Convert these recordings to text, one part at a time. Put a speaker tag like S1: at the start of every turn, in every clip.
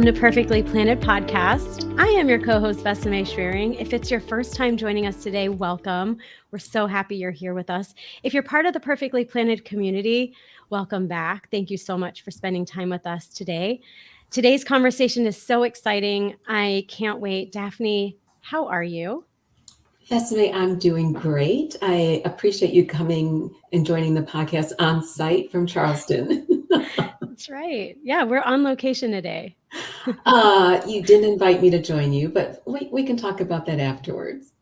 S1: Welcome to Perfectly Planted Podcast. I am your co-host, Vesame Schweering. If it's your first time joining us today, welcome. We're so happy you're here with us. If you're part of the Perfectly Planted community, welcome back. Thank you so much for spending time with us today. Today's conversation is so exciting. I can't wait. Daphne, how are you?
S2: Vesame, I'm doing great. I appreciate you coming and joining the podcast on site from Charleston.
S1: That's right. Yeah, we're on location today.
S2: You didn't invite me to join you, but we can talk about that afterwards.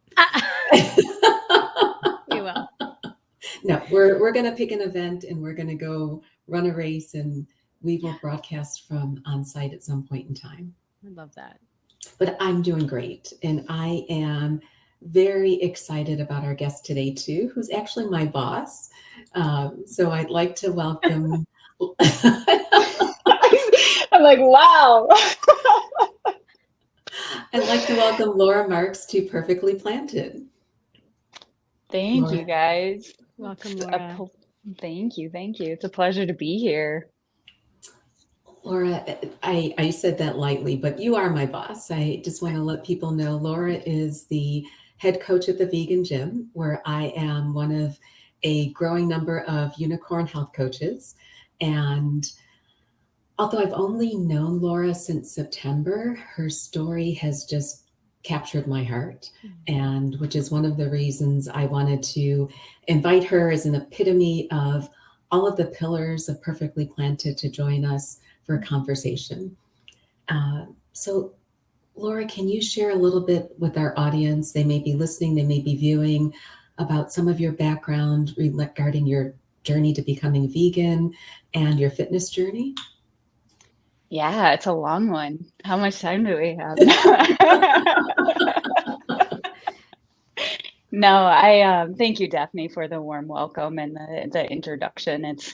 S1: We will.
S2: No, we're going to pick an event and we're going to go run a race, and we will broadcast from on site at some point in time.
S1: I love that.
S2: But I'm doing great, and I am very excited about our guest today too, who's actually my boss. So I'd like to welcome.
S3: I'm like, wow.
S2: I'd like to welcome Laura Marks to Perfectly Planted.
S3: Thank
S2: Laura.
S3: you, guys.
S1: Welcome, Laura.
S3: Thank you. It's a pleasure to be here.
S2: Laura, I said that lightly, but you are my boss. I just want to let people know Laura is the head coach at the Vegan Gym, where I am one of a growing number of unicorn health coaches. And although I've only known Laura since September, her story has just captured my heart, and which is one of the reasons I wanted to invite her as an epitome of all of the pillars of Perfectly Planted to join us for a conversation. So Laura, can you share a little bit with our audience? They may be listening, they may be viewing, about some of your background regarding your journey to becoming vegan and your fitness journey?
S3: Yeah, it's a long one. How much time do we have? No, I thank you, Daphne, for the warm welcome and the introduction. It's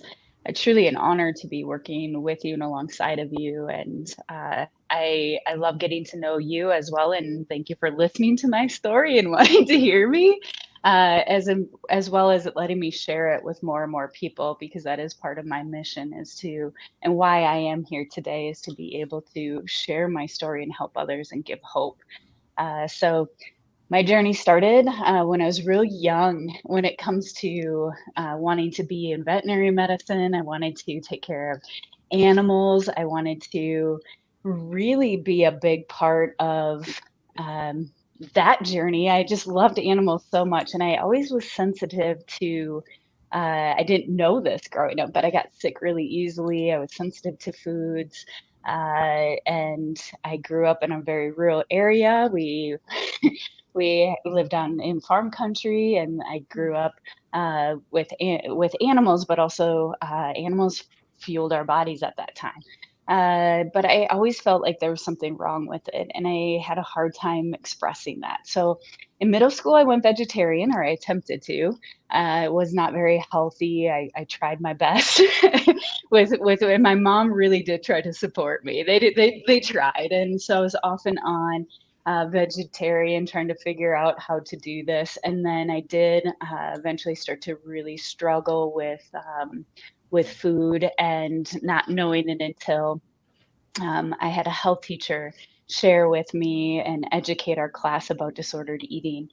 S3: truly an honor to be working with you and alongside of you. And I love getting to know you as well. And thank you for listening to my story and wanting to hear me, as well as letting me share it with more and more people, because that is part of my mission and why I am here today is to be able to share my story and help others and give hope. So my journey started when I was real young. When it comes to wanting to be in veterinary medicine, I wanted to take care of animals. I wanted to really be a big part of that journey. I just loved animals so much, and I always was sensitive to. I didn't know this growing up, but I got sick really easily. I was sensitive to foods. And I grew up in a very rural area. We lived in farm country, and I grew up with animals, but also animals fueled our bodies at that time. But I always felt like there was something wrong with it, and I had a hard time expressing that. So in middle school, I went vegetarian, or I attempted to. It was not very healthy. I tried my best and my mom really did try to support me. They tried, and so I was off and on vegetarian, trying to figure out how to do this. And then I did eventually start to really struggle with food, and not knowing it until I had a health teacher share with me and educate our class about disordered eating.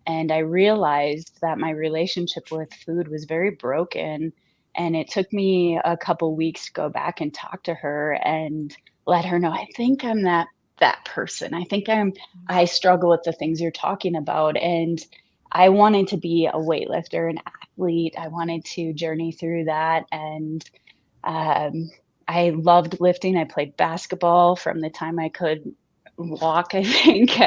S3: And I realized that my relationship with food was very broken. And it took me a couple weeks to go back and talk to her and let her know, I think I'm that person. I struggle with the things you're talking about. And I wanted to be a weightlifter, an athlete. I wanted to journey through that. And I loved lifting. I played basketball from the time I could walk, I think.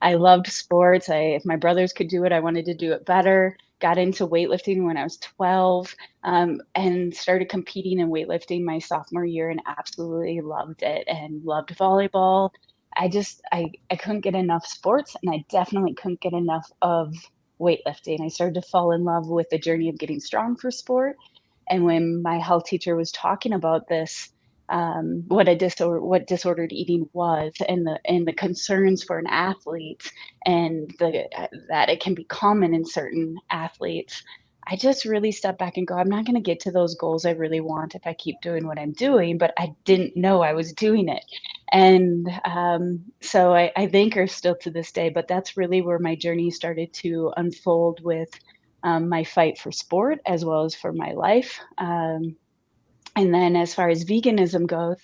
S3: I loved sports. If my brothers could do it, I wanted to do it better. Got into weightlifting when I was 12, and started competing in weightlifting my sophomore year, and absolutely loved it, and loved volleyball. I couldn't get enough sports, and I definitely couldn't get enough of weightlifting. I started to fall in love with the journey of getting strong for sport. And when my health teacher was talking about this, what disordered eating was, and the concerns for an athlete, and that it can be common in certain athletes, I just really stepped back and go, I'm not going to get to those goals I really want if I keep doing what I'm doing, but I didn't know I was doing it. And so I thank her still to this day, but that's really where my journey started to unfold with my fight for sport as well as for my life. And then as far as veganism goes,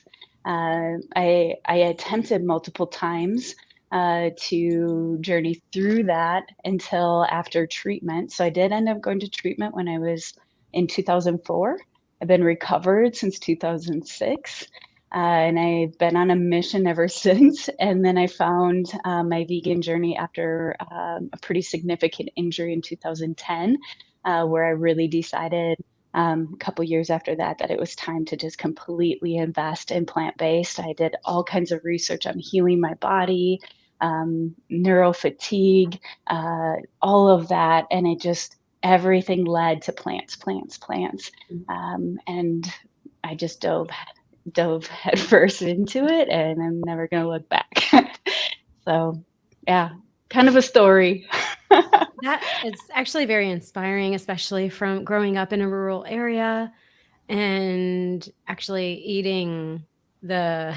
S3: I attempted multiple times to journey through that until after treatment. So I did end up going to treatment when I was in 2004. I've been recovered since 2006. And I've been on a mission ever since. And then I found my vegan journey after a pretty significant injury in 2010, where I really decided a couple years after that it was time to just completely invest in plant-based. I did all kinds of research on healing my body, neuro fatigue, all of that. And it just, everything led to plants. And I just dove headfirst into it, and I'm never going to look back. So yeah, kind of a story.
S1: That it's actually very inspiring, especially from growing up in a rural area and actually eating the,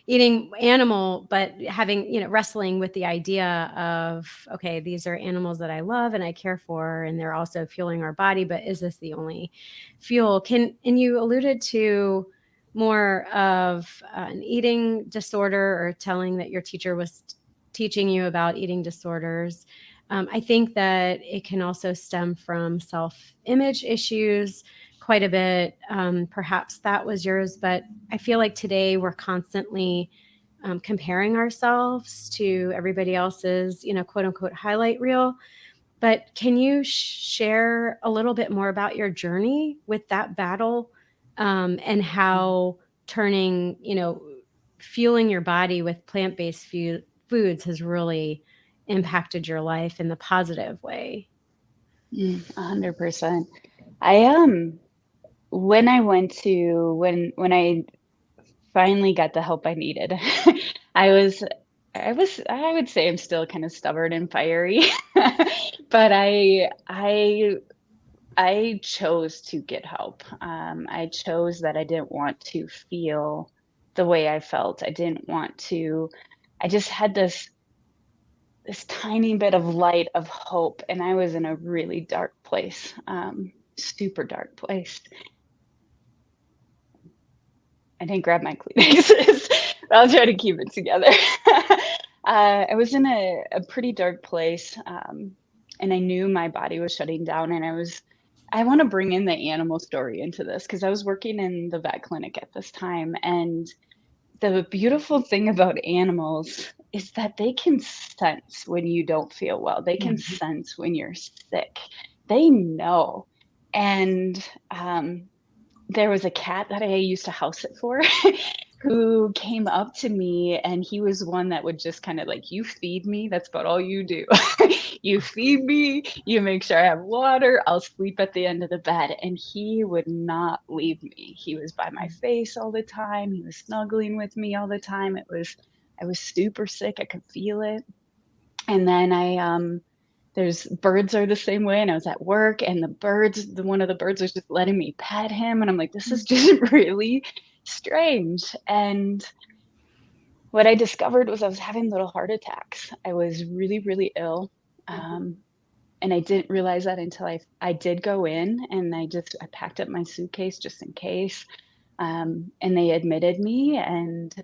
S1: eating animal, but having, wrestling with the idea of, okay, these are animals that I love and I care for, and they're also fueling our body, but is this the only fuel? And you alluded to more of an eating disorder, or telling that your teacher was teaching you about eating disorders. I think that it can also stem from self-image issues quite a bit. Perhaps that was yours, but I feel like today we're constantly comparing ourselves to everybody else's, quote unquote, highlight reel. But can you share a little bit more about your journey with that battle, and how turning, fueling your body with plant-based foods has really impacted your life in the positive way?
S3: 100%. I when I went to when I finally got the help I needed, I was I would say I'm still kind of stubborn and fiery, but I chose to get help. I chose that I didn't want to feel the way I felt. I didn't want to. I just had this tiny bit of light of hope, and I was in a really dark place, super dark place. I didn't grab my Kleenexes. I'll try to keep it together. I was in a pretty dark place, and I knew my body was shutting down. And I want to bring in the animal story into this, because I was working in the vet clinic at this time. And the beautiful thing about animals is that they can sense when you don't feel well. They can sense when you're sick. They know. And there was a cat that I used to house it for who came up to me, and he was one that would just kind of like, you feed me, that's about all you do. You feed me, you make sure I have water, I'll sleep at the end of the bed. And he would not leave me. He was by my face all the time. He was snuggling with me all the time. I was super sick. I could feel it. And then there's birds are the same way. And I was at work, and one of the birds was just letting me pet him. And I'm like, this is just really strange. And what I discovered was I was having little heart attacks. I was really, really ill. And I didn't realize that until I did go in, and I packed up my suitcase just in case. And they admitted me, and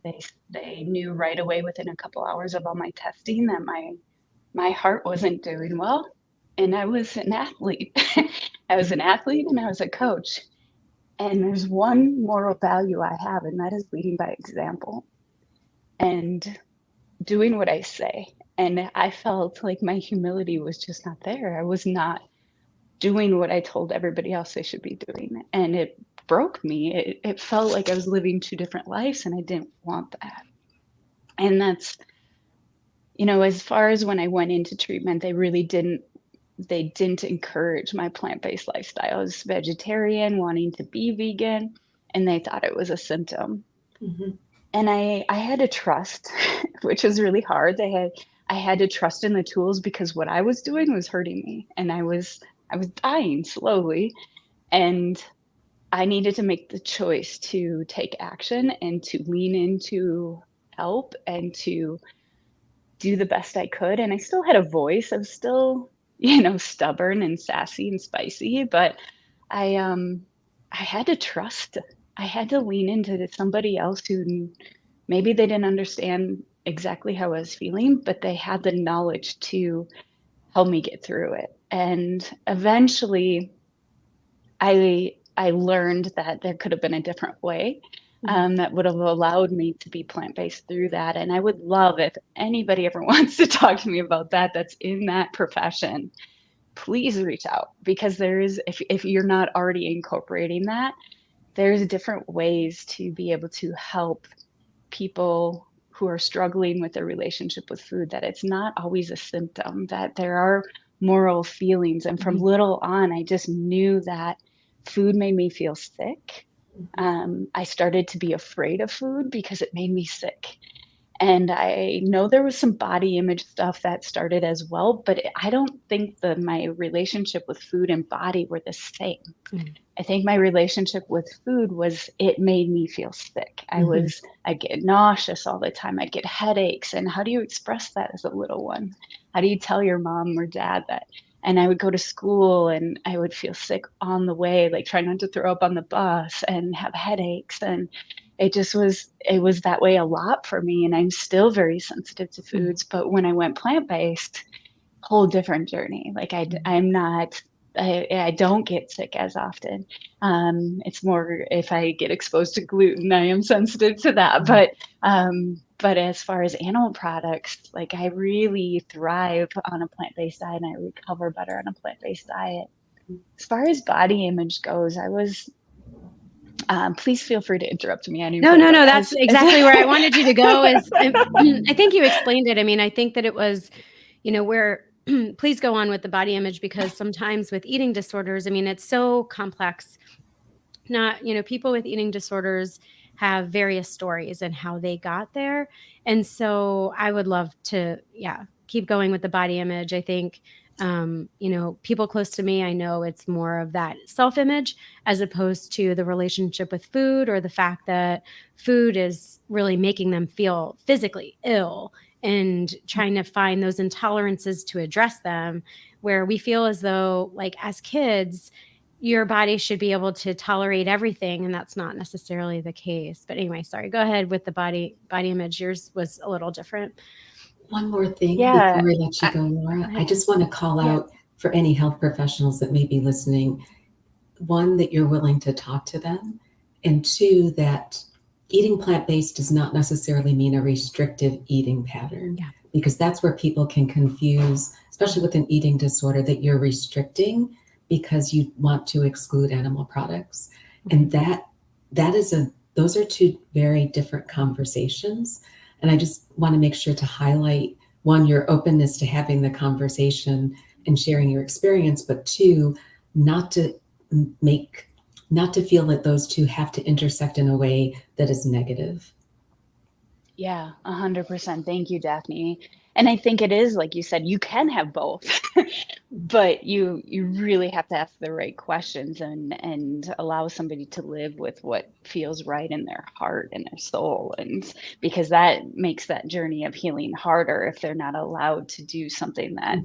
S3: they knew right away within a couple hours of all my testing that my heart wasn't doing well. And I was an athlete. I was an athlete, and I was a coach. And there's one moral value I have, and that is leading by example and doing what I say. And I felt like my humility was just not there. I was not doing what I told everybody else they should be doing. And it broke me. It felt like I was living two different lives, and I didn't want that. And that's, as far as when I went into treatment, they didn't encourage my plant-based lifestyle. I was vegetarian, wanting to be vegan, and they thought it was a symptom. And I had to trust, which was really hard. I had to trust in the tools, because what I was doing was hurting me, and I was dying slowly. And I needed to make the choice to take action and to lean into help and to do the best I could. And I still had a voice. I was still, stubborn and sassy and spicy, but I had to trust. I had to lean into somebody else who maybe they didn't understand exactly how I was feeling, but they had the knowledge to help me get through it. And eventually I learned that there could have been a different way that would have allowed me to be plant-based through that. And I would love if anybody ever wants to talk to me about that, that's in that profession, please reach out, because there is, if you're not already incorporating that, there's different ways to be able to help people who are struggling with their relationship with food, that it's not always a symptom, that there are moral feelings. And from little on, I just knew that food made me feel sick. I started to be afraid of food because it made me sick. And I know there was some body image stuff that started as well, but I don't think that my relationship with food and body were the same. I think my relationship with food was, it made me feel sick. I'd get nauseous all the time. I'd get headaches. And how do you express that as a little one? How do you tell your mom or dad that? And I would go to school and I would feel sick on the way, like try not to throw up on the bus and have headaches. And it was that way a lot for me. And I'm still very sensitive to foods. But when I went plant-based, whole different journey. Like I don't get sick as often. It's more if I get exposed to gluten, I am sensitive to that. But as far as animal products, like I really thrive on a plant-based diet and I recover better on a plant-based diet. As far as body image goes, please feel free to interrupt me.
S1: No. That's exactly where I wanted you to go. I think you explained it. I mean, I think that it was, where please go on with the body image, because sometimes with eating disorders, I mean, it's so complex. People with eating disorders have various stories and how they got there. And so I would love to, keep going with the body image. I think, people close to me, I know it's more of that self-image as opposed to the relationship with food, or the fact that food is really making them feel physically ill and trying to find those intolerances to address them, where we feel as though, like, as kids, your body should be able to tolerate everything. And that's not necessarily the case. But anyway, sorry, go ahead with the body image. Yours was a little different.
S2: One more thing before I let you go, Laura. I just want to call out for any health professionals that may be listening, one, that you're willing to talk to them, and two, that eating plant-based does not necessarily mean a restrictive eating pattern, because that's where people can confuse, especially with an eating disorder, that you're restricting because you want to exclude animal products. And those are two very different conversations. And I just want to make sure to highlight, one, your openness to having the conversation and sharing your experience, but two, not to feel that those two have to intersect in a way that is negative.
S3: Yeah, 100%. Thank you, Daphne. And I think it is, like you said, you can have both, but you really have to ask the right questions and allow somebody to live with what feels right in their heart and their soul. And because that makes that journey of healing harder if they're not allowed to do something that,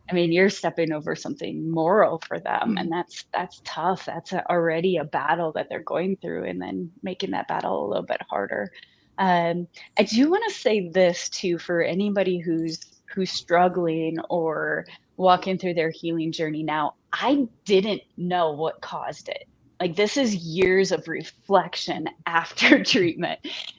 S3: I mean, you're stepping over something moral for them, and that's tough. That's already a battle that they're going through, and then making that battle a little bit harder. I do want to say this too, for anybody who's struggling or walking through their healing journey now. I didn't know what caused it. Like, this is years of reflection after treatment,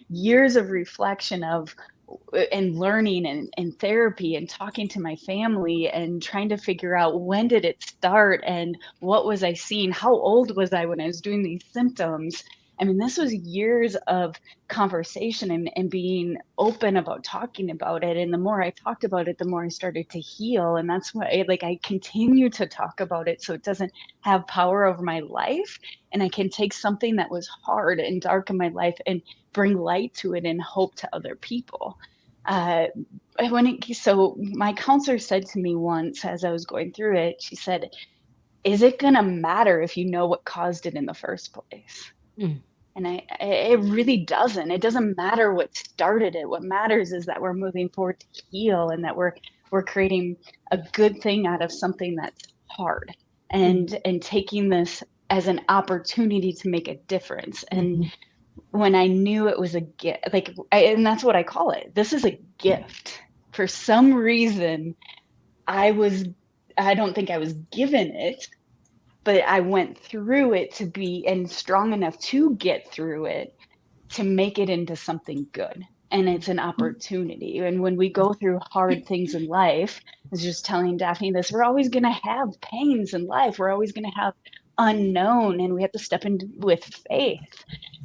S3: years of reflection and learning and therapy and talking to my family and trying to figure out, when did it start and what was I seeing? How old was I when I was doing these symptoms? I mean, this was years of conversation and being open about talking about it. And the more I talked about it, the more I started to heal. And that's why I continue to talk about it, so it doesn't have power over my life. And I can take something that was hard and dark in my life and bring light to it and hope to other people. So my counselor said to me once, as I was going through it, she said, is it going to matter if you know what caused it in the first place?
S1: Mm.
S3: And it really doesn't. It doesn't matter what started it. What matters is that we're moving forward to heal, and that we're creating a good thing out of something that's hard, and taking this as an opportunity to make a difference. And when I knew it was a gift, and that's what I call it. This is a gift. For some reason, I don't think I was given it, but I went through it to be and strong enough to get through it to make it into something good. And it's an opportunity. And when we go through hard things in life, I was just telling Daphne this, we're always going to have pains in life. We're always going to have unknown, and we have to step in with faith.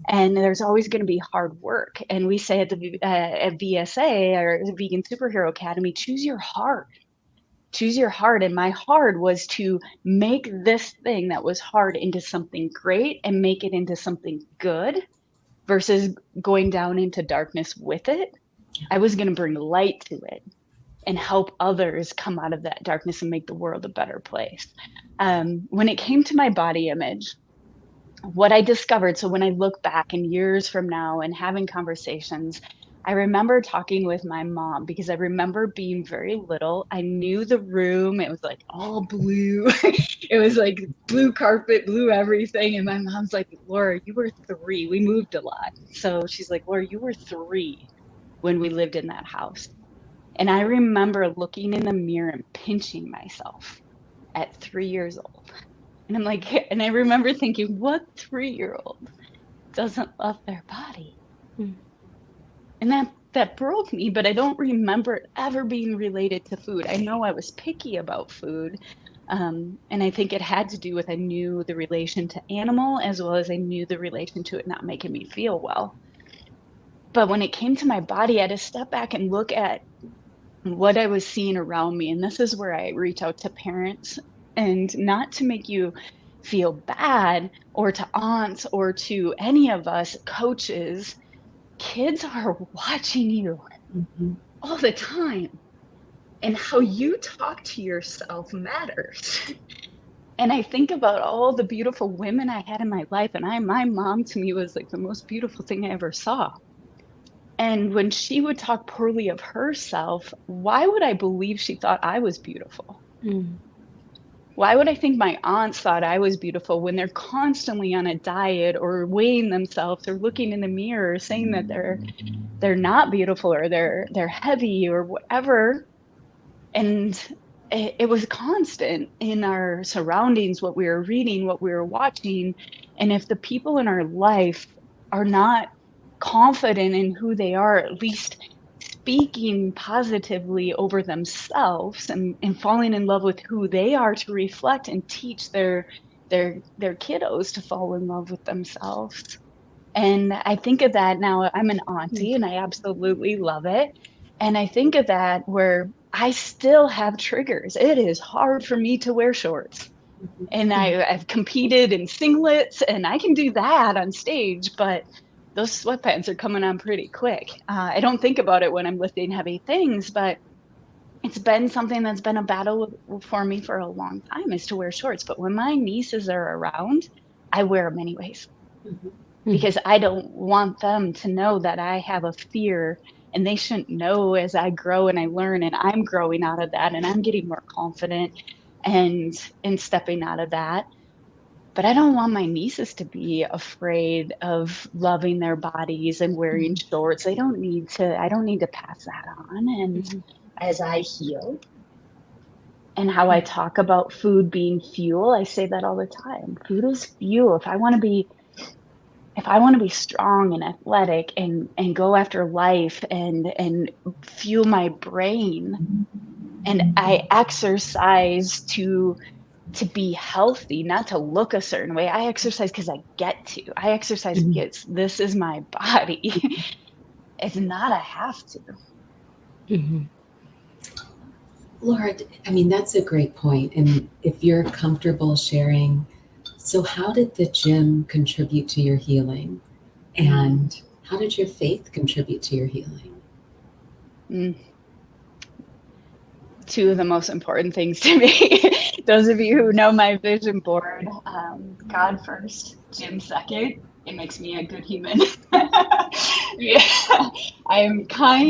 S3: And there's always going to be hard work. And we say at the at VSA, or the Vegan Superhero Academy, choose your heart. Choose your heart. And my heart was to make this thing that was hard into something great and make it into something good, versus going down into darkness with it. I was going to bring light to it and help others come out of that darkness and make the world a better place. When it came to my body image, what I discovered, so when I look back in years from now and having conversations, I remember talking with my mom, because I remember being very little. I knew the room. It was like all blue. It was like blue carpet, blue everything. And my mom's like, Laura, you were 3. We moved a lot. So she's like, Laura, you were 3 when we lived in that house. And I remember looking in the mirror and pinching myself at 3 years old. And I'm like, and I remember thinking, what 3-year-old doesn't love their body? And that broke me, but I don't remember it ever being related to food. I know I was picky about food. And I think it had to do with, I knew the relation to animal, as well as I knew the relation to it not making me feel well. But when it came to my body, I had to step back and look at what I was seeing around me. And this is where I reach out to parents, and not to make you feel bad, or to aunts, or to any of us coaches. Kids are watching you all the time, and how you talk to yourself matters. And I think about all the beautiful women I had in my life, and my mom to me was like the most beautiful thing I ever saw. And when she would talk poorly of herself, why would I believe she thought I was beautiful? Why would I think my aunts thought I was beautiful when they're constantly on a diet, or weighing themselves, or looking in the mirror saying that they're not beautiful, or they're heavy, or whatever? And it was constant in our surroundings, what we were reading, what we were watching. And if the people in our life are not confident in who they are, at least speaking positively over themselves, and falling in love with who they are, to reflect and teach their kiddos to fall in love with themselves. And I think of that now. I'm an auntie, and I absolutely love it. And I think of that where I still have triggers. It is hard for me to wear shorts. And I've competed in singlets, and I can do that on stage, but those sweatpants are coming on pretty quick. I don't think about it when I'm lifting heavy things, but it's been something that's been a battle for me for a long time, is to wear shorts. But when my nieces are around, I wear them anyways, because I don't want them to know that I have a fear, and they shouldn't know as I grow and I learn, and I'm growing out of that, and I'm getting more confident and stepping out of that. But I don't want my nieces to be afraid of loving their bodies and wearing shorts. I don't need to pass that on. And as I heal, and how I talk about food being fuel, I say that all the time. Food is fuel. If I want to be strong and athletic, and go after life, and fuel my brain, and I exercise to be healthy, not to look a certain way. I exercise because I get to. I exercise because this is my body. It's not a have to.
S2: Laura, I mean, that's a great point. And if you're comfortable sharing, so how did the gym contribute to your healing? And how did your faith contribute to your healing?
S3: two of the most important things to me. Those of you who know my vision board, God first, gym second. It makes me a good human. Yeah, I am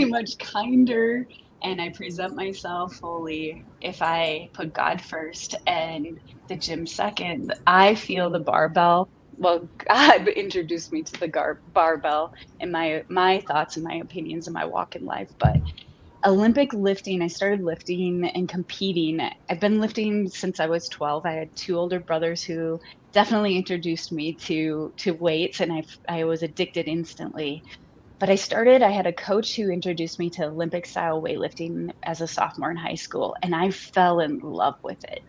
S3: much kinder, and I present myself fully if I put God first and the gym second. I feel the barbell. Well, God introduced me to the barbell in my thoughts and my opinions in my walk in life, but Olympic lifting, I started lifting and competing. I've been lifting since I was 12. I had two older brothers who definitely introduced me to weights, and I was addicted instantly. But I had a coach who introduced me to Olympic style weightlifting as a sophomore in high school, and I fell in love with it.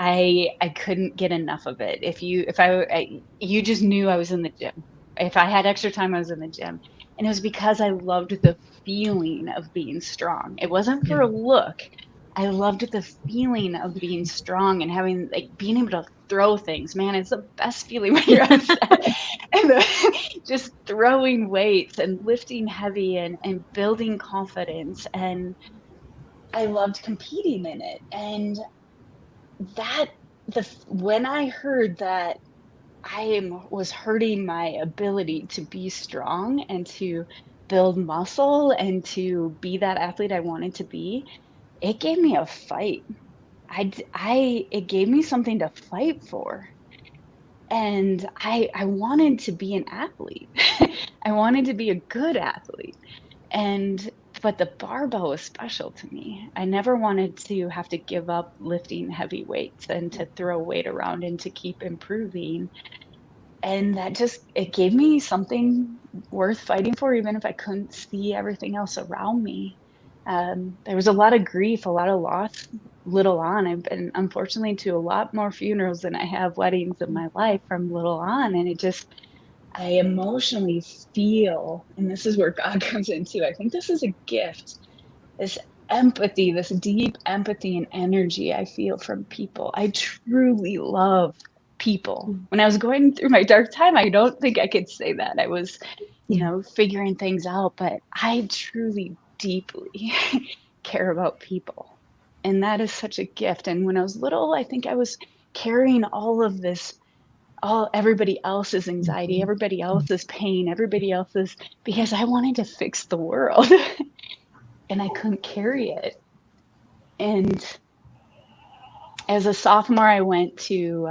S3: I couldn't get enough of it. You just knew I was in the gym. If I had extra time, I was in the gym. And it was because I loved the feeling of being strong. It wasn't for
S2: Yeah.
S3: a look. I loved the feeling of being strong and having like being able to throw things. Man, it's the best feeling when you're upset. And just throwing weights and lifting heavy and building confidence. And I loved competing in it. And that when I heard that was hurting my ability to be strong and to build muscle and to be that athlete I wanted to be, it gave me a fight. It gave me something to fight for. And I wanted to be an athlete. I wanted to be a good athlete. And but the barbell was special to me. I never wanted to have to give up lifting heavy weights and to throw weight around and to keep improving. And it gave me something worth fighting for, even if I couldn't see everything else around me. There was a lot of grief, a lot of loss little on. I've been unfortunately to a lot more funerals than I have weddings in my life from little on. And I emotionally feel, and this is where God comes into, I think this is a gift, this empathy, this deep empathy and energy I feel from people. I truly love people. When I was going through my dark time, I don't think I could say that. I was, figuring things out, but I truly deeply care about people. And that is such a gift. And when I was little, I think I was carrying all of this, everybody else's anxiety, everybody else's pain, everybody else's, because I wanted to fix the world and I couldn't carry it. And as a sophomore, I went to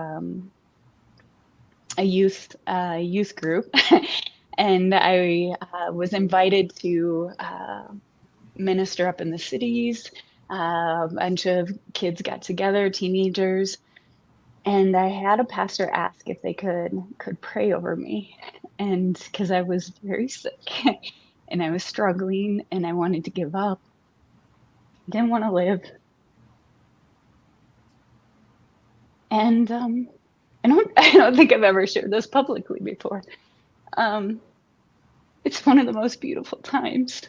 S3: a youth group, and I was invited to minister up in the cities. A bunch of kids got together, teenagers, and I had a pastor ask if they could pray over me, and because I was very sick and I was struggling and I wanted to give up, didn't want to live. And I don't think I've ever shared this publicly before. It's one of the most beautiful times.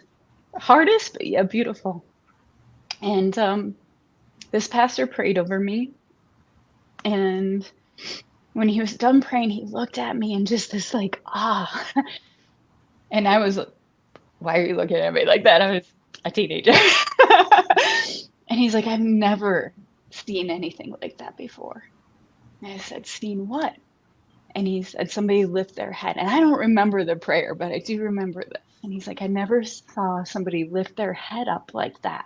S3: Hardest, but yeah, beautiful. And this pastor prayed over me. And when he was done praying, he looked at me and just this like, ah. And I was like, why are you looking at me like that? I was a teenager. And he's like, I've never seen anything like that before. And I said, seen what? And he said, somebody lift their head. And I don't remember the prayer, but I do remember this. And he's like, I never saw somebody lift their head up like that.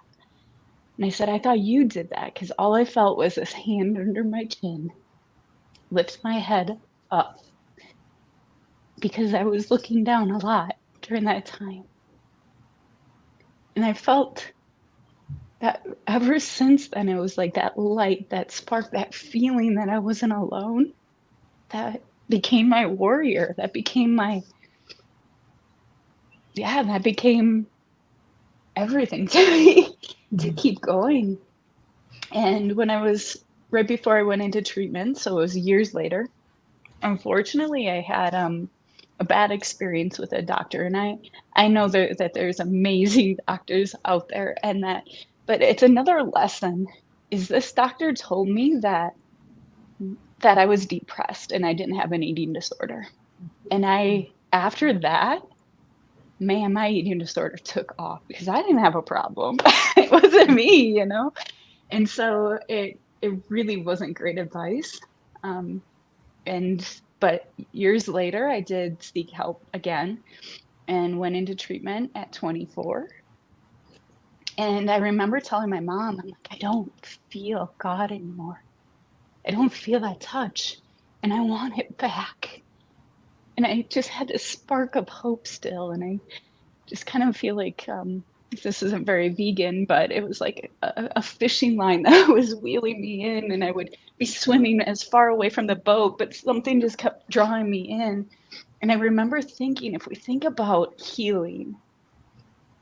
S3: And I said, I thought you did that, because all I felt was this hand under my chin, lift my head up, because I was looking down a lot during that time. And I felt that ever since then, it was like that light, that spark, that feeling that I wasn't alone, that became my warrior, that became that became everything to me to keep going. And when right before I went into treatment, so it was years later, unfortunately, I had a bad experience with a doctor. And I know that there's amazing doctors out there, but it's another lesson. Is this doctor told me that I was depressed and I didn't have an eating disorder. And after that, man, my eating disorder took off, because I didn't have a problem. It wasn't me, And so it really wasn't great advice. But years later, I did seek help again and went into treatment at 24. And I remember telling my mom, I'm like, I don't feel God anymore. I don't feel that touch, and I want it back. And I just had this spark of hope still. And I just kind of feel like this isn't very vegan, but it was like a fishing line that was wheeling me in, and I would be swimming as far away from the boat, but something just kept drawing me in. And I remember thinking, if we think about healing,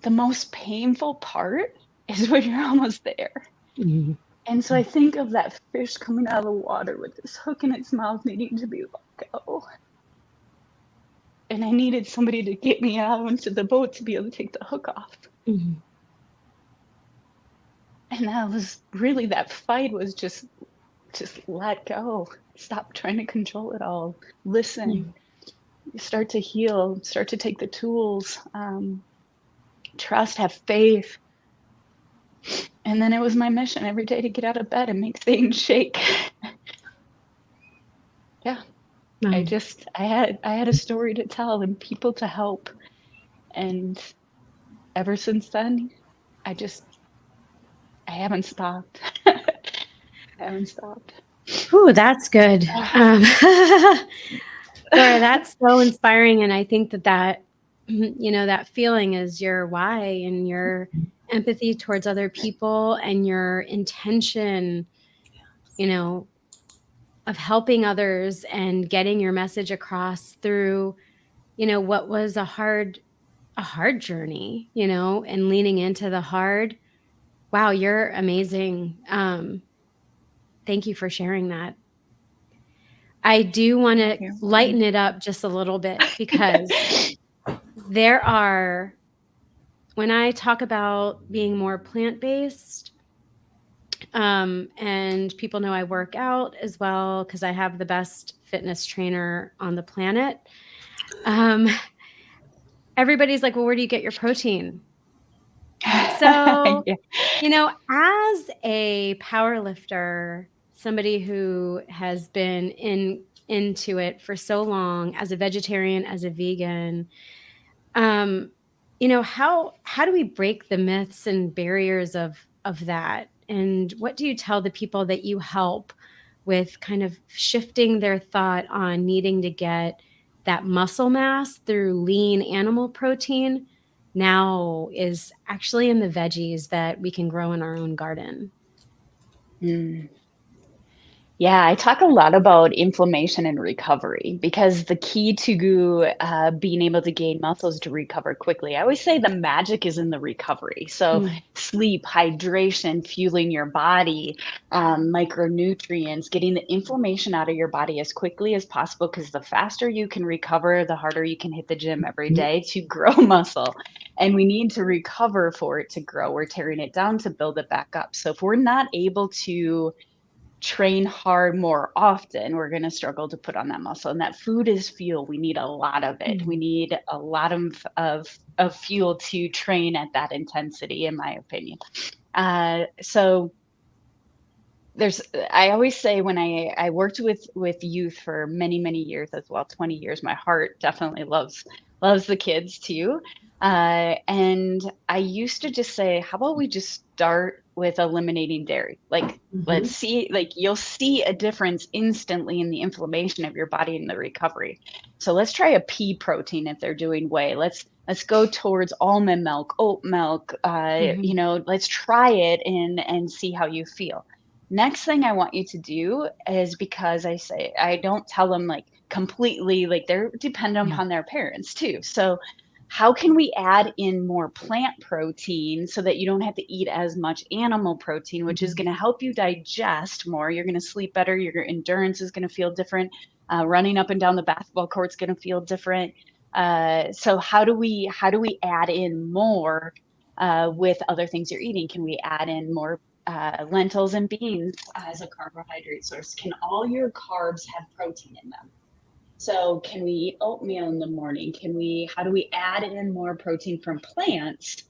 S3: the most painful part is when you're almost there.
S1: Mhm.
S3: And so I think of that fish coming out of the water with this hook in its mouth needing to be let go. And I needed somebody to get me out into the boat to be able to take the hook off.
S1: Mhm.
S3: And that was really, that fight was just let go. Stop trying to control it all. Listen. You start to heal, start to take the tools, trust, have faith. And then it was my mission every day to get out of bed and make things shake. Yeah.
S1: Wow.
S3: I had a story to tell and people to help. And ever since then, I haven't stopped. I haven't stopped.
S1: Ooh, that's good. Laura, that's so inspiring. And I think that, that feeling is your why and your empathy towards other people and your intention, of helping others and getting your message across through, what was a hard journey, and leaning into the hard. Wow, you're amazing. Thank you for sharing that. I do want to lighten it up just a little bit because when I talk about being more plant-based, and people know I work out as well because I have the best fitness trainer on the planet. Everybody's like, well, where do you get your protein? So,
S3: Yeah.
S1: As a power lifter, somebody who has been into it for so long, as a vegetarian, as a vegan, how do we break the myths and barriers of that? And what do you tell the people that you help with kind of shifting their thought on needing to get that muscle mass through lean animal protein now is actually in the veggies that we can grow in our own garden?
S3: Yeah, I talk a lot about inflammation and recovery because the key to being able to gain muscle is to recover quickly. I always say the magic is in the recovery. So sleep, hydration, fueling your body, micronutrients, getting the inflammation out of your body as quickly as possible, because the faster you can recover, the harder you can hit the gym every day to grow muscle. And we need to recover for it to grow. We're tearing it down to build it back up. So if we're not able to train hard more often, we're going to struggle to put on that muscle. And that food is fuel. We need a lot of it. We need a lot of fuel to train at that intensity, in my opinion. So I always say, when I worked with youth for many, many years as well, 20 years, my heart definitely loves the kids too. And I used to just say, how about we just start with eliminating dairy? Like, let's see, like, you'll see a difference instantly in the inflammation of your body and the recovery. So let's try a pea protein if they're doing whey. Let's go towards almond milk, oat milk. Let's try it and see how you feel. Next thing I want you to do is, because I don't tell them like completely, like, they're dependent upon their parents too. So how can we add in more plant protein so that you don't have to eat as much animal protein, which is going to help you digest more. You're going to sleep better. Your endurance is going to feel different. Running up and down the basketball court's going to feel different. So how do we add in more with other things you're eating? Can we add in more lentils and beans as a carbohydrate source? Can all your carbs have protein in them? So can we eat oatmeal in the morning? How do we add in more protein from plants?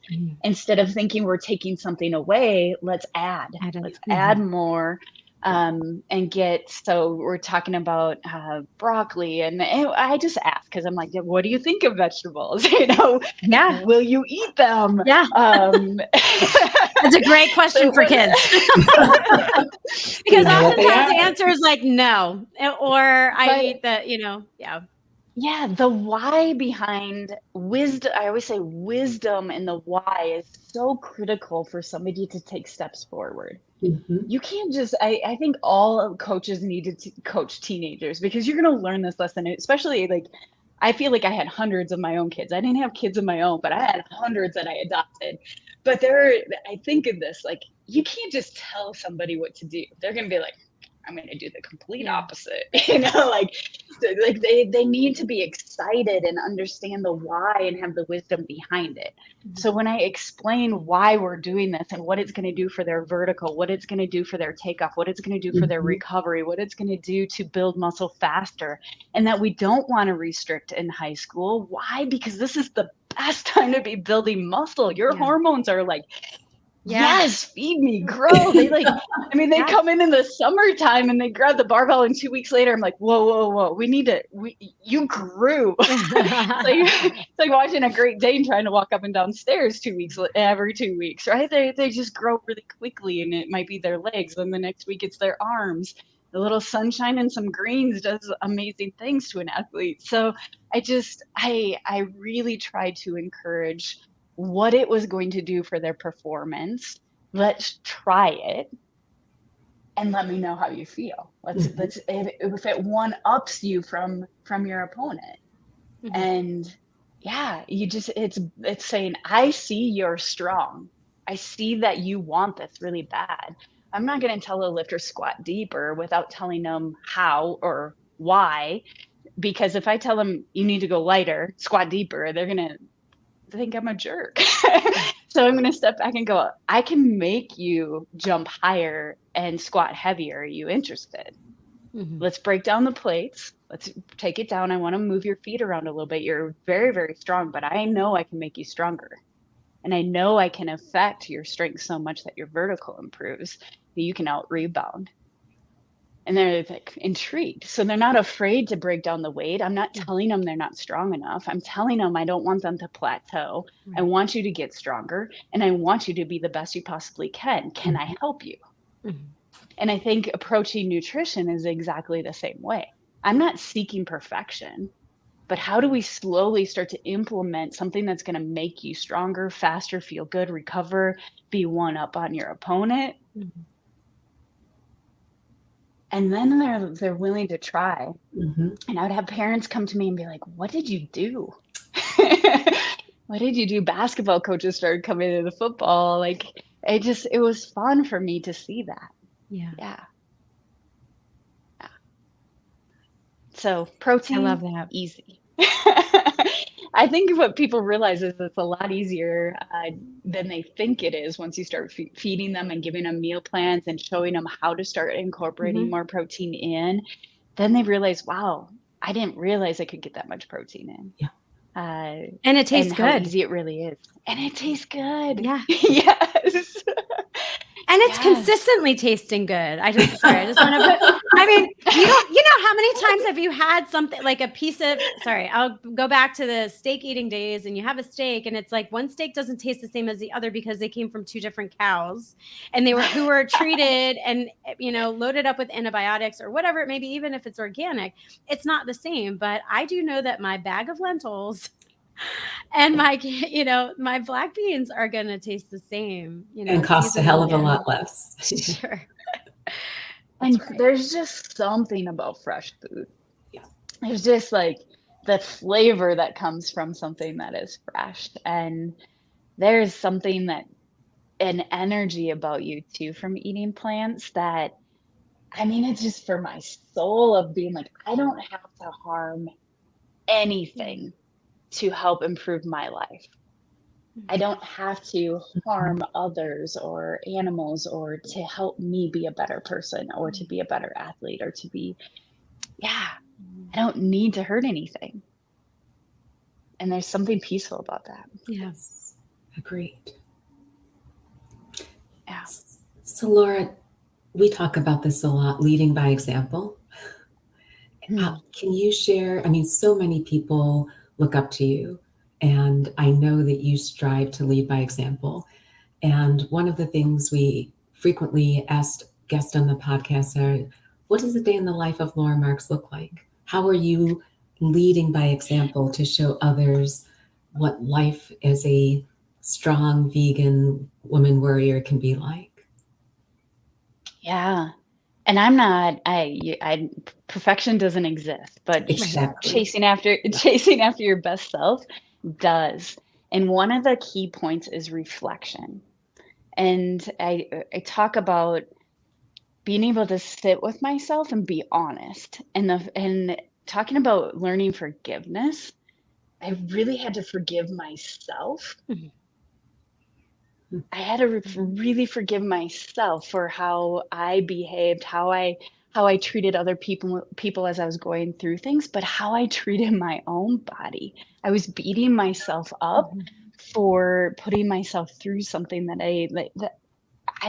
S3: Instead of thinking we're taking something away, let's add more. And so we're talking about broccoli, and I just ask because I'm like, what do you think of vegetables?
S1: Yeah.
S3: Will you eat them?
S1: Yeah. That's a great question for kids. Because oftentimes the answer is like no, or I eat the,
S3: Yeah, the why behind wisdom. I always say wisdom and the why is so critical for somebody to take steps forward. You can't just, I think all coaches need to coach teenagers, because you're going to learn this lesson, especially like, I feel like I had hundreds of my own kids. I didn't have kids of my own, but I had hundreds that I adopted. But I think of this, like, you can't just tell somebody what to do. They're going to be like, I'm going to do the complete opposite. Like they need to be excited and understand the why and have the wisdom behind it. So when I explain why we're doing this and what it's going to do for their vertical, what it's going to do for their takeoff, what it's going to do for their recovery, what it's going to do to build muscle faster, and that we don't want to restrict in high school. Why? Because this is the best time to be building muscle. Your hormones are like, yes, feed me, grow. They they come in the summertime and they grab the barbell, and 2 weeks later I'm like, whoa, you grew. It's like watching a Great Dane trying to walk up and down stairs every 2 weeks, right? They just grow really quickly, and it might be their legs, then the next week it's their arms. A little sunshine and some greens does amazing things to an athlete. So I really try to encourage what it was going to do for their performance. Let's try it and let me know how you feel. Let's if it one ups you from your opponent. And it's saying, I see you're strong. I see that you want this really bad. I'm not going to tell a lifter squat deeper without telling them how or why, because if I tell them you need to go lighter, squat deeper, they're going to think I'm a jerk. So I'm going to step back and go, I can make you jump higher and squat heavier. Are you interested? Let's break down the plates. Let's take it down. I want to move your feet around a little bit. You're very, very strong, but I know I can make you stronger. And I know I can affect your strength so much that your vertical improves, that you can out rebound. And they're like intrigued. So they're not afraid to break down the weight. I'm not telling them they're not strong enough. I'm telling them I don't want them to plateau. I want you to get stronger, and I want you to be the best you possibly can. Can I help you? And I think approaching nutrition is exactly the same way. I'm not seeking perfection, but how do we slowly start to implement something that's going to make you stronger, faster, feel good, recover, be one up on your opponent? And then they're willing to try. And I would have parents come to me and be like, what did you do? What did you do? Basketball coaches started coming into the football. Like, it was fun for me to see that. Yeah. So protein,
S1: I love that.
S3: easy. I think what people realize is it's a lot easier than they think it is once you start feeding them and giving them meal plans and showing them how to start incorporating more protein in. Then they realize, wow, I didn't realize I could get that much protein in.
S2: Yeah.
S1: And it tastes good.
S3: How easy it really is. And it tastes good.
S1: Yeah.
S3: Yes.
S1: And it's consistently tasting good. I just want to put, I mean, you know how many times have you had something like a piece of, I'll go back to the steak eating days, and you have a steak and it's like one steak doesn't taste the same as the other because they came from two different cows, and who were treated and, loaded up with antibiotics or whatever it may be. Even if it's organic, it's not the same. But I do know that my bag of lentils and my black beans are going to taste the same,
S2: and cost a hell of a lot less.
S1: Sure.
S3: And there's just something about fresh food.
S2: Yeah.
S3: There's just like the flavor that comes from something that is fresh. And there's something an energy about you too from eating plants that, it's just for my soul of being like, I don't have to harm anything to help improve my life. I don't have to harm others or animals or to help me be a better person or to be a better athlete or to be, I don't need to hurt anything. And there's something peaceful about that.
S2: Yes, agreed.
S3: Yeah.
S2: So Laura, we talk about this a lot, leading by example. Can you share? I mean, so many people look up to you, and I know that you strive to lead by example. And one of the things we frequently asked guests on the podcast are, what does a day in the life of Laura Marks look like? How are you leading by example to show others what life as a strong vegan woman warrior can be like?
S3: Yeah. And I'm not, I perfection doesn't exist, but
S2: Exactly.
S3: chasing after your best self does. And one of the key points is reflection. And I talk about being able to sit with myself and be honest. And talking about learning forgiveness, I really had to forgive myself. I had to really forgive myself for how I behaved, how I treated other people as I was going through things, but how I treated my own body. I was beating myself up for putting myself through something that I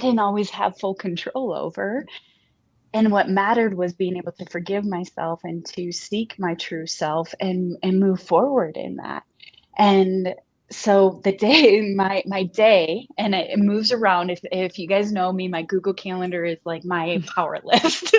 S3: didn't always have full control over. And what mattered was being able to forgive myself and to seek my true self and move forward in that. And so the day, my day, and it moves around. If you guys know me, my Google Calendar is like my power list.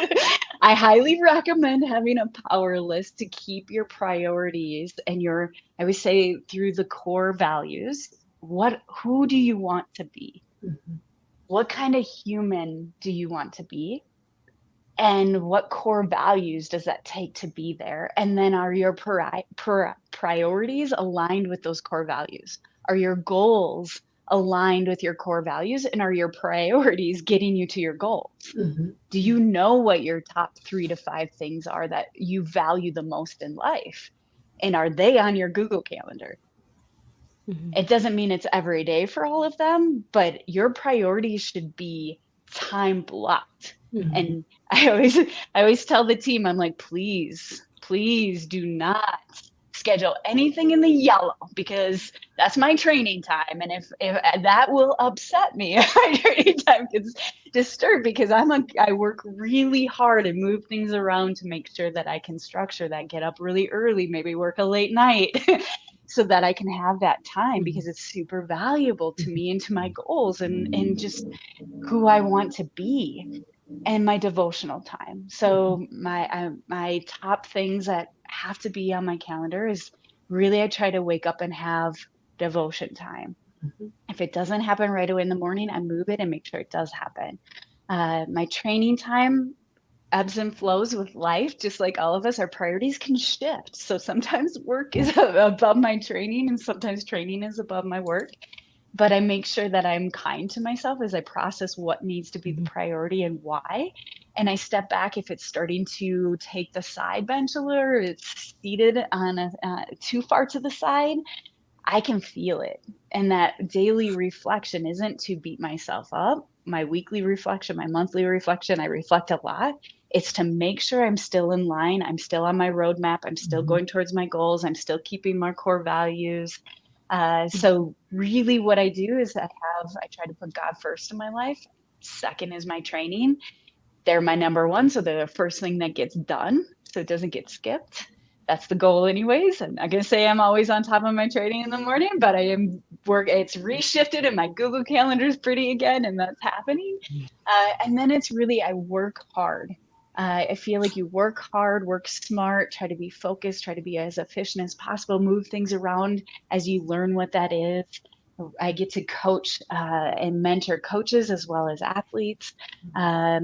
S3: I highly recommend having a power list to keep your priorities and I always say through the core values. Who do you want to be?
S2: Mhm.
S3: What kind of human do you want to be? And what core values does that take to be there? And then are your priorities aligned with those core values? Are your goals aligned with your core values? And are your priorities getting you to your goals?
S2: Mhm.
S3: Do you know what your top 3 to 5 things are that you value the most in life? And are they on your Google Calendar? It doesn't mean it's every day for all of them, but your priorities should be time blocked. And I always tell the team, I'm like, please do not schedule anything in the yellow because that's my training time. And if that will upset me, my training time gets disturbed because I work really hard and move things around to make sure that I can structure that, get up really early, maybe work a late night. So that I can have that time because it's super valuable to me and to my goals and just who I want to be and my devotional time. So my top things that have to be on my calendar is really I try to wake up and have devotion time. If it doesn't happen right away in the morning, I move it and make sure it does happen. My training time ebbs and flows with life, just like all of us, our priorities can shift. So sometimes work is above my training and sometimes training is above my work. But I make sure that I'm kind to myself as I process what needs to be the priority and why. And I step back if it's starting to take the side bench a little, or it's seated on too far to the side. I can feel it. And that daily reflection isn't to beat myself up. My weekly reflection, my monthly reflection, I reflect a lot. It's to make sure I'm still in line. I'm still on my roadmap. I'm still going towards my goals. I'm still keeping my core values. So really what I do is I try to put God first in my life. Second is my training. They're my number one. So they're the first thing that gets done. So it doesn't get skipped. That's the goal anyways. I'm not going to say I'm always on top of my training in the morning, but it's reshifted and my Google Calendar is pretty again, and that's happening. And then it's really, I work hard. I feel like you work hard, work smart, try to be focused, try to be as efficient as possible, move things around as you learn what that is. I get to coach and mentor coaches as well as athletes. I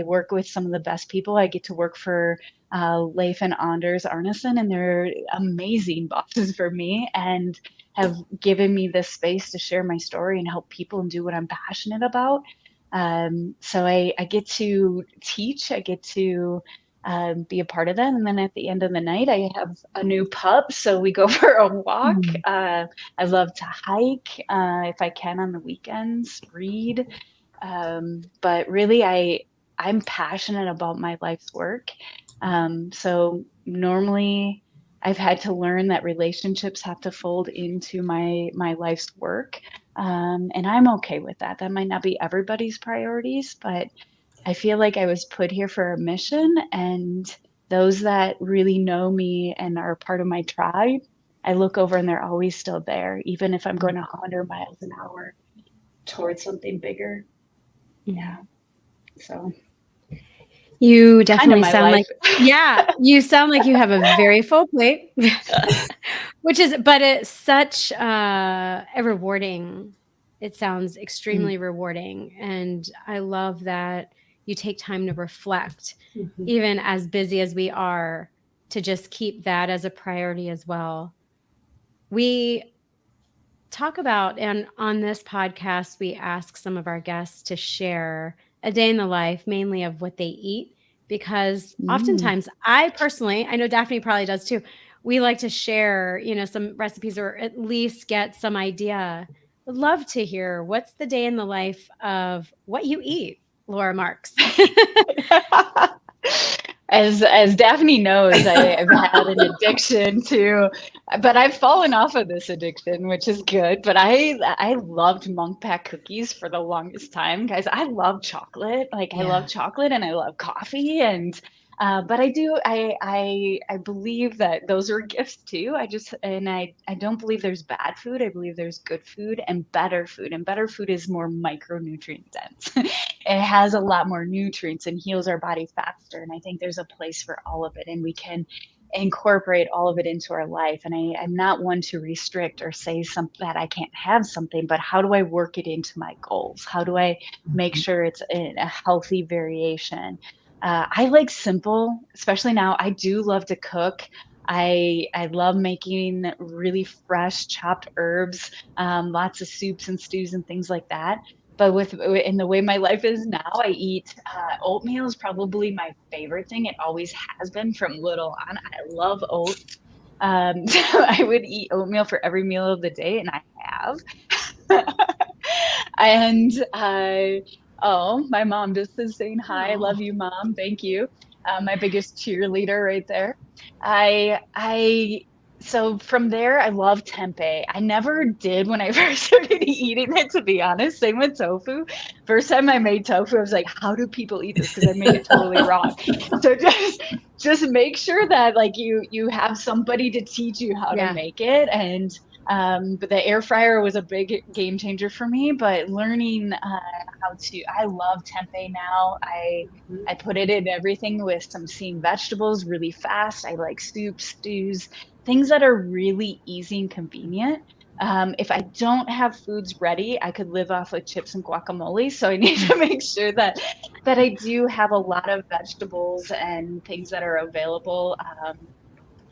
S3: work with some of the best people. I get to work for Leif and Anders Arneson, and they're amazing bosses for me and have given me this space to share my story and help people and do what I'm passionate about. So I get to teach, I get to be a part of that. And then at the end of the night, I have a new pup. So we go for a walk. I love to hike if I can on the weekends, read. But really, I'm passionate about my life's work. So normally I've had to learn that relationships have to fold into my life's work. And I'm okay with that. That might not be everybody's priorities, but I feel like I was put here for a mission, and those that really know me and are part of my tribe, I look over and they're always still there, even if I'm going 100 miles an hour towards something bigger. Yeah. So
S1: you
S3: kind of
S1: definitely
S3: my
S1: sound
S3: life.
S1: like, yeah, you sound like you have a very full plate, but it's such a rewarding, it sounds extremely rewarding. And I love that you take time to reflect, even as busy as we are, to just keep that as a priority as well. We talk about, and on this podcast, we ask some of our guests to share a day in the life, mainly of what they eat, because oftentimes I know Daphne probably does too. We like to share, some recipes or at least get some idea. Would love to hear what's the day in the life of what you eat, Laura Marks.
S3: As Daphne knows, I've had an addiction to, but I've fallen off of this addiction, which is good. But I loved monk pack cookies for the longest time, guys. I love chocolate. I love chocolate and I love coffee, and but I believe that those are gifts too. I don't believe there's bad food. I believe there's good food and better food, and better food is more micronutrient dense. It has a lot more nutrients and heals our body faster. And I think there's a place for all of it, and we can incorporate all of it into our life. And I'm not one to restrict or say something that I can't have something, but how do I work it into my goals? How do I make sure it's a healthy variation? I like simple, especially now. I do love to cook. I love making really fresh chopped herbs, lots of soups and stews and things like that. But in the way my life is now, I eat oatmeal is probably my favorite thing. It always has been from little on. I love oats. So I would eat oatmeal for every meal of the day, and I have. And oh, my mom just is saying hi. I love you, Mom. Thank you. My biggest cheerleader right there. So from there, I love tempeh. I never did when I first started eating it, to be honest. Same with tofu. First time I made tofu, I was like, how do people eat this? Because I made it totally wrong. So just make sure that you have somebody to teach you how to make it. And but the air fryer was a big game changer for me. But learning I love tempeh now. I put it in everything with some steamed vegetables really fast. I like soups, stews, things that are really easy and convenient. If I don't have foods ready, I could live off of chips and guacamole. So I need to make sure that I do have a lot of vegetables and things that are available.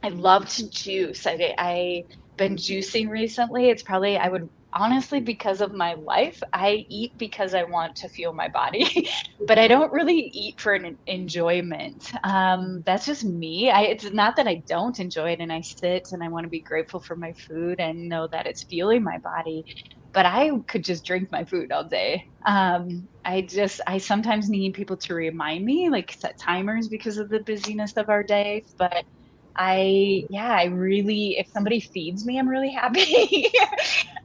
S3: I love to juice. I've been juicing recently. It's probably, I would honestly, because of my life, I eat because I want to fuel my body, but I don't really eat for an enjoyment. That's just me. It's not that I don't enjoy it, and I sit and I want to be grateful for my food and know that it's fueling my body, but I could just drink my food all day. I sometimes need people to remind me, like set timers because of the busyness of our days, but I really, if somebody feeds me, I'm really happy.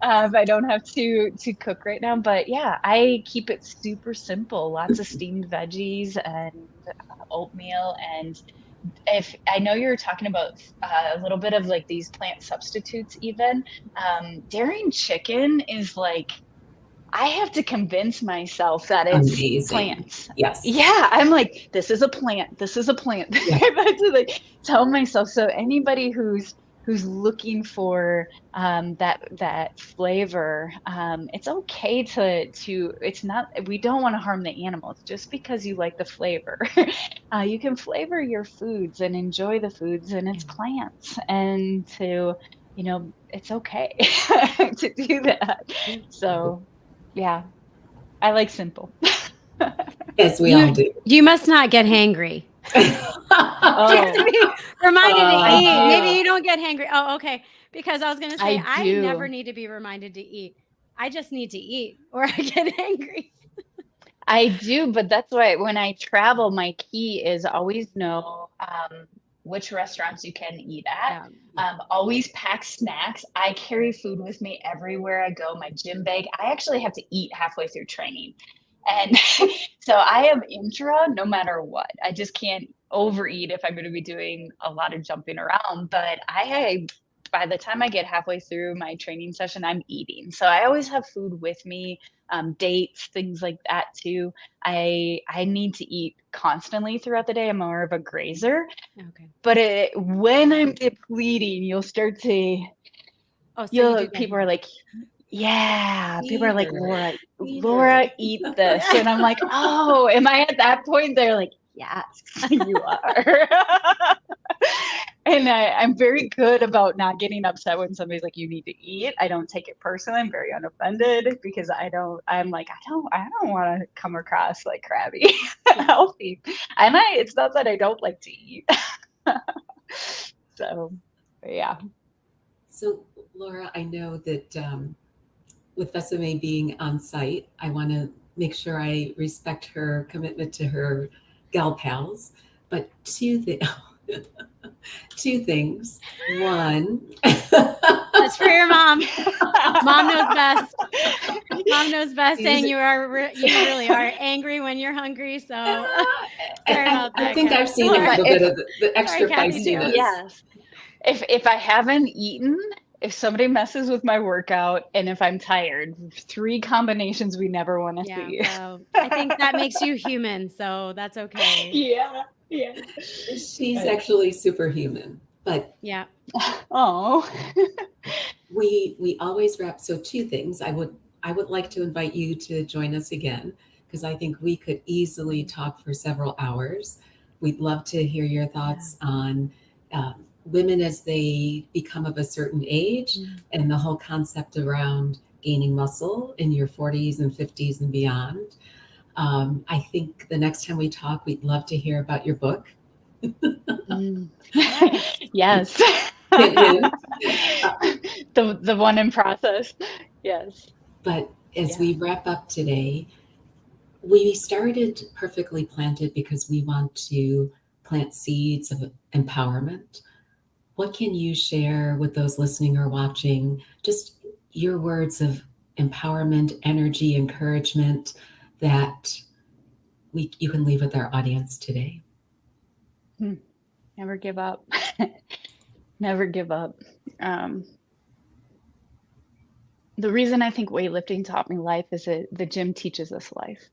S3: If I don't have to cook right now, but yeah, I keep it super simple. Lots of steamed veggies and oatmeal. And if I know you're talking about a little bit of like these plant substitutes, even dairy and chicken is like, I have to convince myself that it's
S2: Amazing.
S3: plants.
S2: Yes.
S3: Yeah, I'm like, this is a plant. This is a plant.
S2: Yeah.
S3: I have to like tell myself. So anybody who's looking for that flavor, it's okay to. It's not. We don't want to harm the animals just because you like the flavor. You can flavor your foods and enjoy the foods, and it's plants, and it's okay to do that. So. Yeah, I like simple.
S2: Yes, we all do.
S1: You must not get hangry. You have to be reminded to eat. Maybe you don't get hangry. Oh, okay. Because I was going to say, I never need to be reminded to eat. I just need to eat or I get angry.
S3: I do, but that's why when I travel, my key is always know which restaurants you can eat at.
S1: Yeah.
S3: Always pack snacks. I carry food with me everywhere I go. My gym bag. I actually have to eat halfway through training. And so I am intra no matter what. I just can't overeat if I'm going to be doing a lot of jumping around. But by the time I get halfway through my training session, I'm eating. So I always have food with me, dates, things like that too. I need to eat constantly throughout the day. I'm more of a grazer.
S1: Okay.
S3: But when I'm depleting, you'll start to,
S1: Oh, so you do
S3: people are like, yeah, people are like,
S2: Fever.
S3: Laura, eat this. And I'm like, oh, am I at that point? They're like, yes, you are. And I'm very good about not getting upset when somebody's like, you need to eat. I don't take it personally. I'm very unoffended because I'm like, I don't want to come across like crabby, healthy. And it's not that I don't like to eat. So, yeah.
S2: So, Laura, I know that with Vesame being on site, I want to make sure I respect her commitment to her gal pals. But two things. One,
S1: that's for your mom. Mom knows best. Mom knows best. Saying you really are angry when you're hungry. So sorry about that.
S2: I think I've seen a little bit of the extra feistiness.
S3: Yes. If I haven't eaten, if somebody messes with my workout, and if I'm tired, 3 combinations we never want to see.
S1: Well, I think that makes you human, so that's okay.
S3: Yeah.
S2: She's actually superhuman, but
S3: yeah. Oh.
S2: we always wrap. So 2 things. I would like to invite you to join us again, because I think we could easily talk for several hours. We'd love to hear your thoughts on women as they become of a certain age, and the whole concept around gaining muscle in your 40s and 50s and beyond. I think the next time we talk, we'd love to hear about your book.
S3: Yes. The one in process. Yes.
S2: But as we wrap up today, we started Perfectly Planted because we want to plant seeds of empowerment. What can you share with those listening or watching? Just your words of empowerment, energy, encouragement that you can leave with our audience today.
S3: Never give up. Never give up. The reason I think weightlifting taught me life is that the gym teaches us life.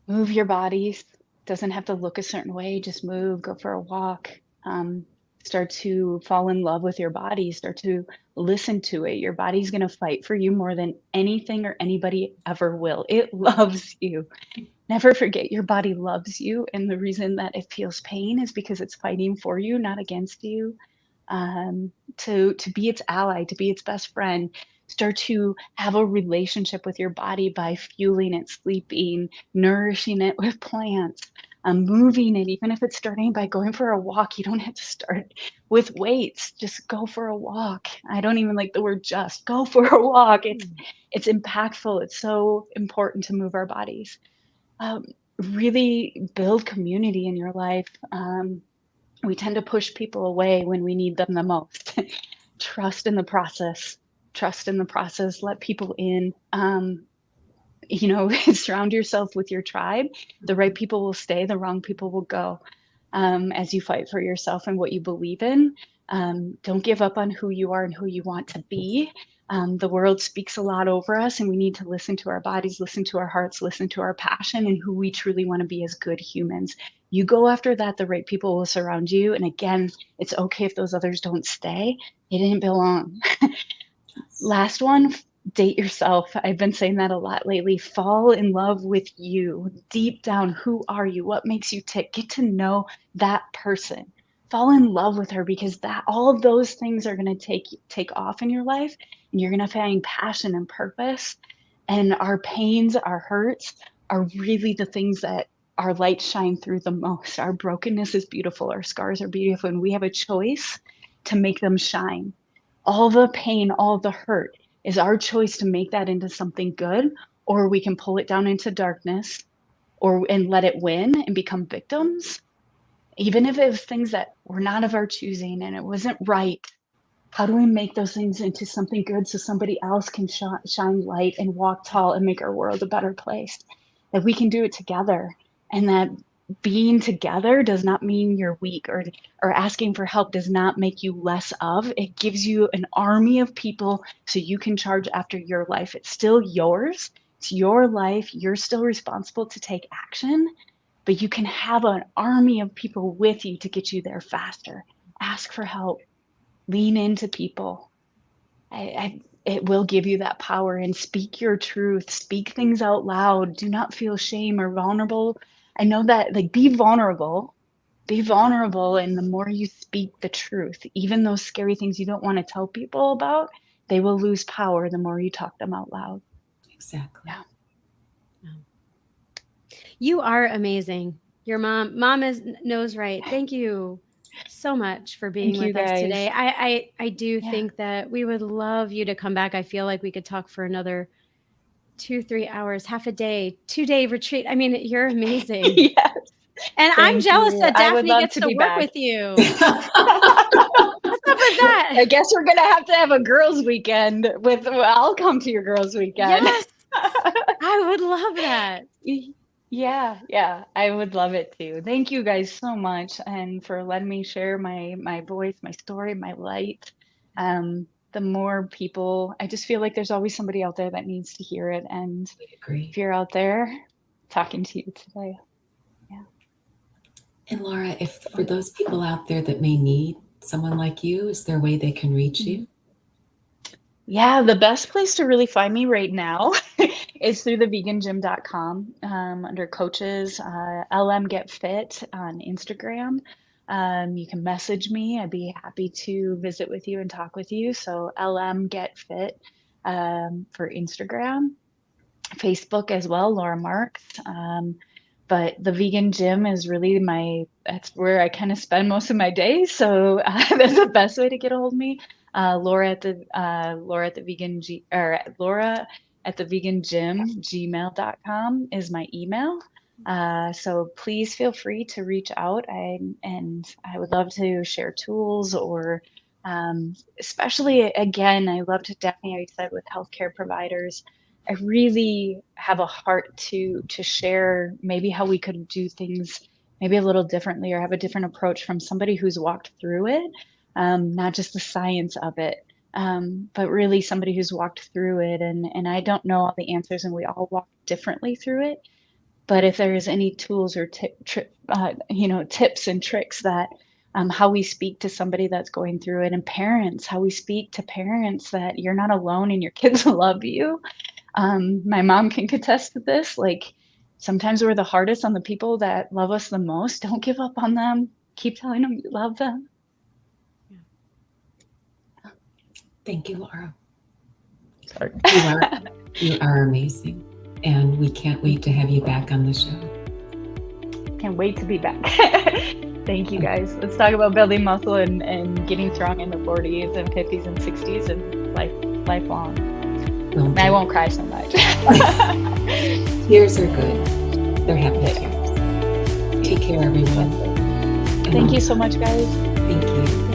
S3: Move your bodies. Doesn't have to look a certain way. Just move, go for a walk. Start to fall in love with your body. Start to listen to it. Your body's going to fight for you more than anything or anybody ever will. It loves you. Never forget your body loves you. And the reason that it feels pain is because it's fighting for you, not against you. To be its ally, to be its best friend. Start to have a relationship with your body by fueling it, sleeping, nourishing it with plants, moving it, even if it's starting by going for a walk. You don't have to start with weights. Just go for a walk. I don't even like the word just. Go for a walk. It's impactful. It's so important to move our bodies. Really build community in your life. We tend to push people away when we need them the most. Trust in the process. Let people in. Surround yourself with your tribe. The right people will stay, the wrong people will go. As you fight for yourself and what you believe in. Don't give up on who you are and who you want to be. The world speaks a lot over us, and we need to listen to our bodies, listen to our hearts, listen to our passion, and who we truly want to be as good humans. You go after that, the right people will surround you. And again, it's okay if those others don't stay. They didn't belong. Last one, date yourself. I've been saying that a lot lately. Fall in love with you. Deep down, who are you? What makes you tick? Get to know that person. Fall in love with her, because all of those things are going to take off in your life, and you're going to find passion and purpose. And our pains, our hurts are really the things that our light shine through the most. Our brokenness is beautiful. Our scars are beautiful. And we have a choice to make them shine. All the pain, all the hurt is our choice to make that into something good, or we can pull it down into darkness and let it win and become victims. even if it was things that were not of our choosing and it wasn't right, how do we make those things into something good so somebody else can shine light and walk tall and make our world a better place? That we can do it together, and that being together does not mean you're weak, or asking for help does not make you less of. It gives you an army of people so you can charge after your life. It's still yours. It's your life. You're still responsible to take action, but you can have an army of people with you to get you there faster. Ask for help. Lean into people. It will give you that power, and speak your truth. Speak things out loud. Do not feel shame or vulnerable. I know that, like, be vulnerable. And the more you speak the truth, even those scary things you don't want to tell people about, they will lose power the more you talk them out loud.
S2: Exactly.
S3: Yeah.
S1: You are amazing. Your mom knows right. Thank you so much for being with us today. I do think that we would love you to come back. I feel like we could talk for another 2-3 hours, half a day, 2-day retreat. I mean, you're amazing.
S3: Yes.
S1: And I'm jealous that Daphne gets to work with you. What's up with that?
S3: I guess we're gonna have to have a girls' weekend I'll come to your girls' weekend.
S1: Yes. I would love that.
S3: Yeah, I would love it too. Thank you guys so much, and for letting me share my voice, my story, my light. The more people, I just feel like there's always somebody out there that needs to hear it. And if you're out there, talking to you today. Yeah.
S2: And Laura, if for those people out there that may need someone like you, is there a way they can reach you?
S3: Yeah, the best place to really find me right now is through thevegangym.com, under coaches, LM Get Fit on Instagram. You can message me. I'd be happy to visit with you and talk with you. So LM Get Fit for Instagram, Facebook as well, Laura Marks. But the Vegan Gym is really that's where I kind of spend most of my days. So that's the best way to get a hold of me. Laura at the Vegan Gym, gmail.com is my email. So please feel free to reach out. And I would love to share tools, or especially, again, I love to definitely, I said, with healthcare providers. I really have a heart to share maybe how we could do things maybe a little differently, or have a different approach from somebody who's walked through it. Not just the science of it, but really somebody who's walked through it. And I don't know all the answers, and we all walk differently through it. But if there's any tools or tips and tricks that how we speak to somebody that's going through it, and parents, how we speak to parents that you're not alone and your kids love you. My mom can contest to this. Like, sometimes we're the hardest on the people that love us the most. Don't give up on them. Keep telling them you love them.
S2: Thank you, Laura.
S3: Sorry.
S2: You are amazing. And we can't wait to have you back on the show.
S3: Can't wait to be back. Thank you, guys. Let's talk about building muscle and getting strong in the 40s and 50s and 60s and lifelong. I won't cry so much.
S2: Tears are good. They're happy tears. Take care, everyone.
S3: Thank you so much, guys.
S2: Thank you.